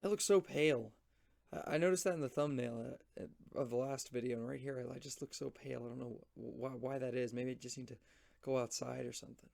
I look so pale. I noticed that in the thumbnail of the last video, and right here I just look so pale. I don't know why that is. Maybe I just need to go outside or something.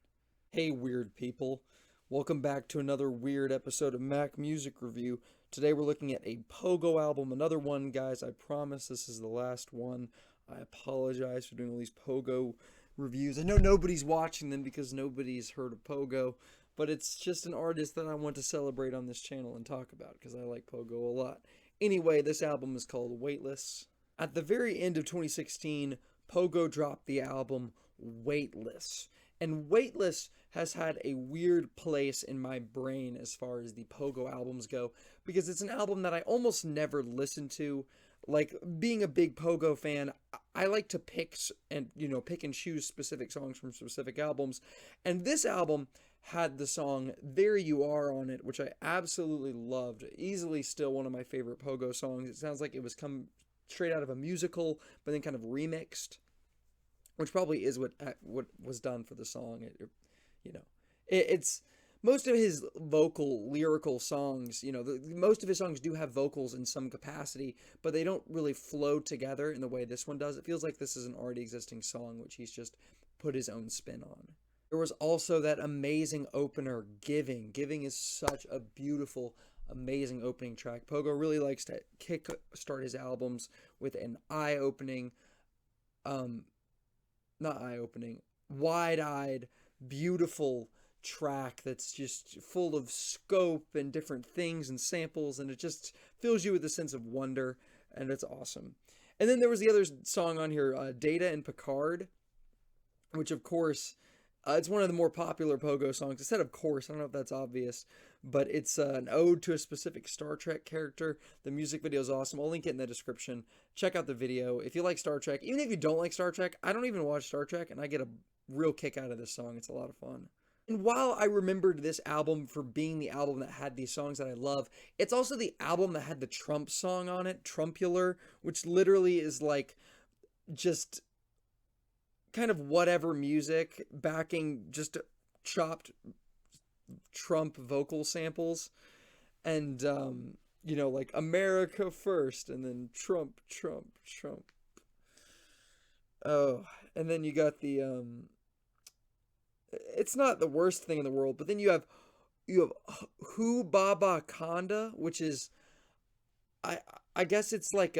Hey, weird people. Welcome back to another weird episode of Mac Music Review. Today we're looking at a Pogo album, another one, guys. I promise this is the last one. I apologize for doing all these Pogo reviews. I know nobody's watching them because nobody's heard of Pogo, but it's just an artist that I want to celebrate on this channel and talk about because I like Pogo a lot. Anyway, this album is called Weightless. At the very end of 2016, Pogo dropped the album Weightless. And Weightless has had a weird place in my brain as far as the Pogo albums go, because it's an album that I almost never listen to. Like, being a big Pogo fan, I like to pick and choose specific songs from specific albums. And this album had the song There You Are on it, which I absolutely loved. Easily still one of my favorite Pogo songs. It sounds like it was come straight out of a musical, but then kind of remixed, which probably is what was done for the song. It's most of his vocal lyrical songs. Most of his songs do have vocals in some capacity, but they don't really flow together in the way this one does. It feels like this is an already existing song, which he's just put his own spin on. There was also that amazing opener, Giving. Giving is such a beautiful, amazing opening track. Pogo really likes to start his albums with an eye-opening, not eye-opening, wide-eyed, beautiful track that's just full of scope and different things and samples, and it just fills you with a sense of wonder, and it's awesome. And then there was the other song on here, Data and Picard, which of course, it's one of the more popular Pogo songs. I said of course, I don't know if that's obvious, but it's an ode to a specific Star Trek character. The music video is awesome. I'll link it in the description. Check out the video. If you like Star Trek, even if you don't like Star Trek, I don't even watch Star Trek, and I get a real kick out of this song. It's a lot of fun. And while I remembered this album for being the album that had these songs that I love, it's also the album that had the Trump song on it, Trumpular, which literally is like just kind of whatever music backing just chopped Trump vocal samples, and like America first, and then Trump, Trump, Trump. Oh, and then you got the it's not the worst thing in the world, but then you have Who Baba Kanda, which is I I guess it's like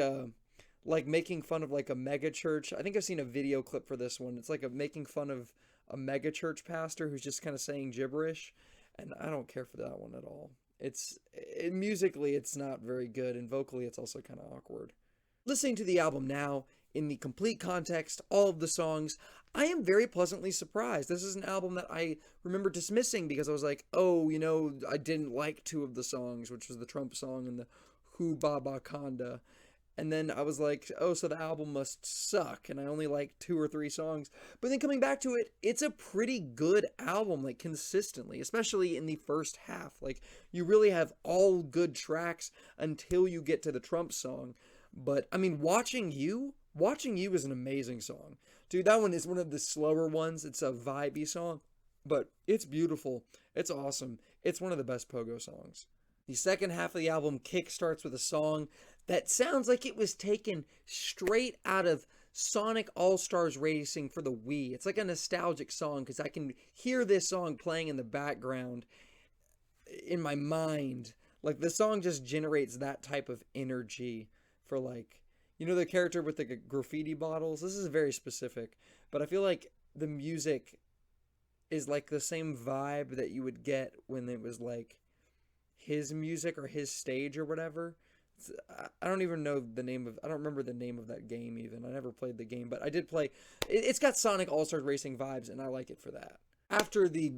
making fun of like a mega church. I think I've seen a video clip for this one. It's like making fun of a mega church pastor who's just kind of saying gibberish, and I don't care for that one at all. Musically it's not very good, and vocally it's also kind of awkward. Listening to the album now, in the complete context, all of the songs, I am very pleasantly surprised. This is an album that I remember dismissing because I was like, oh, I didn't like two of the songs, which was the Trump song and the Who Baba Kanda. And then I was like, oh, so the album must suck, and I only like two or three songs. But then coming back to it, it's a pretty good album, like consistently, especially in the first half. Like, you really have all good tracks until you get to the Trump song. But, I mean, Watching You is an amazing song. Dude, that one is one of the slower ones. It's a vibey song, but it's beautiful. It's awesome. It's one of the best Pogo songs. The second half of the album kickstarts with a song that sounds like it was taken straight out of Sonic All-Stars Racing for the Wii. It's like a nostalgic song because I can hear this song playing in the background in my mind. Like, the song just generates that type of energy for, like, the character with the graffiti bottles? This is very specific, but I feel like the music is like the same vibe that you would get when it was like his music or his stage or whatever. I don't even know the name of, I don't remember the name of that game even. I never played the game, but I did play. It's got Sonic All-Stars Racing vibes, and I like it for that. After the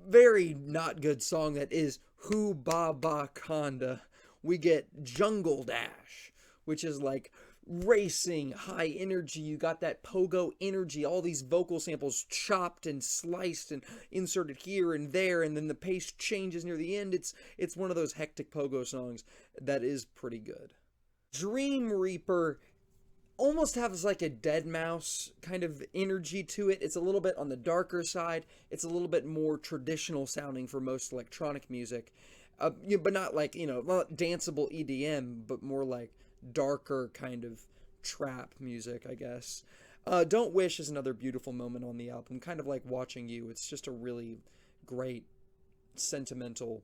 very not good song that is Who Baba Kanda, we get Jungle Dash, which is like racing, high energy. You got that Pogo energy, all these vocal samples chopped and sliced and inserted here and there, and then the pace changes near the end. It's one of those hectic Pogo songs that is pretty good. Dream Reaper almost has like a Dead Mouse kind of energy to it. It's a little bit on the darker side. It's a little bit more traditional sounding for most electronic music. but not like, not danceable EDM, but more like darker kind of trap music, I guess. Don't Wish is another beautiful moment on the album, kind of like Watching You. It's just a really great sentimental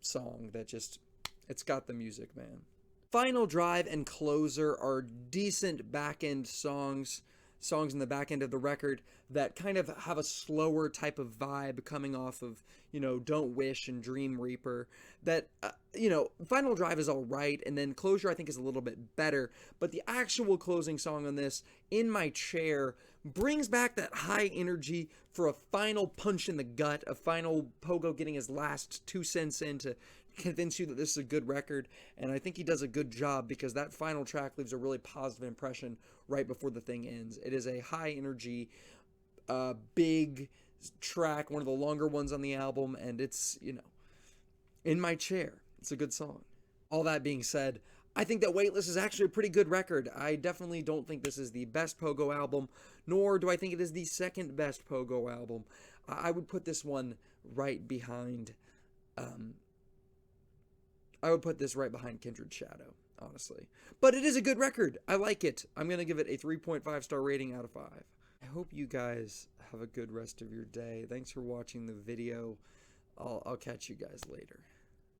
song that just, it's got the music, man. Final Drive and Closer are decent back end songs in the back end of the record that kind of have a slower type of vibe coming off of, Don't Wish and Dream Reaper. That, Final Drive is all right, and then Closure I think is a little bit better, but the actual closing song on this, In My Chair, brings back that high energy for a final punch in the gut, a final Pogo getting his last 2 cents in to convince you that this is a good record, and I think he does a good job because that final track leaves a really positive impression right before the thing ends. It is a high energy, big track, one of the longer ones on the album, and it's, In My Chair. It's a good song. All that being said, I think that Weightless is actually a pretty good record. I definitely don't think this is the best Pogo album, nor do I think it is the second best Pogo album. I would put this one right behind, Kindred Shadow, honestly. But it is a good record. I like it. I'm going to give it a 3.5 star rating out of 5. I hope you guys have a good rest of your day. Thanks for watching the video. I'll catch you guys later.